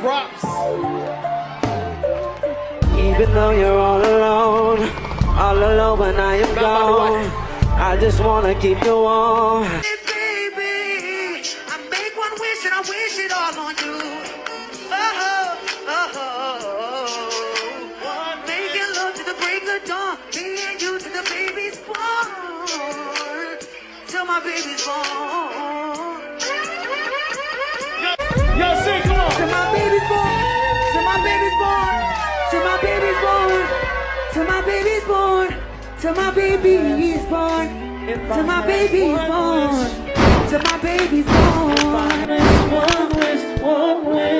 Props. Even though you're all alone when I am gone, I just wanna keep you warm. Hey, baby, I make one wish and I wish it all on you. Making love to the break of dawn, me and you to the baby's born, till my baby's born. Yo, sing, come on. Till my baby's born, till my baby's born, till my baby's born, till my baby's born, till my baby's born, till my baby's born, till my baby's born.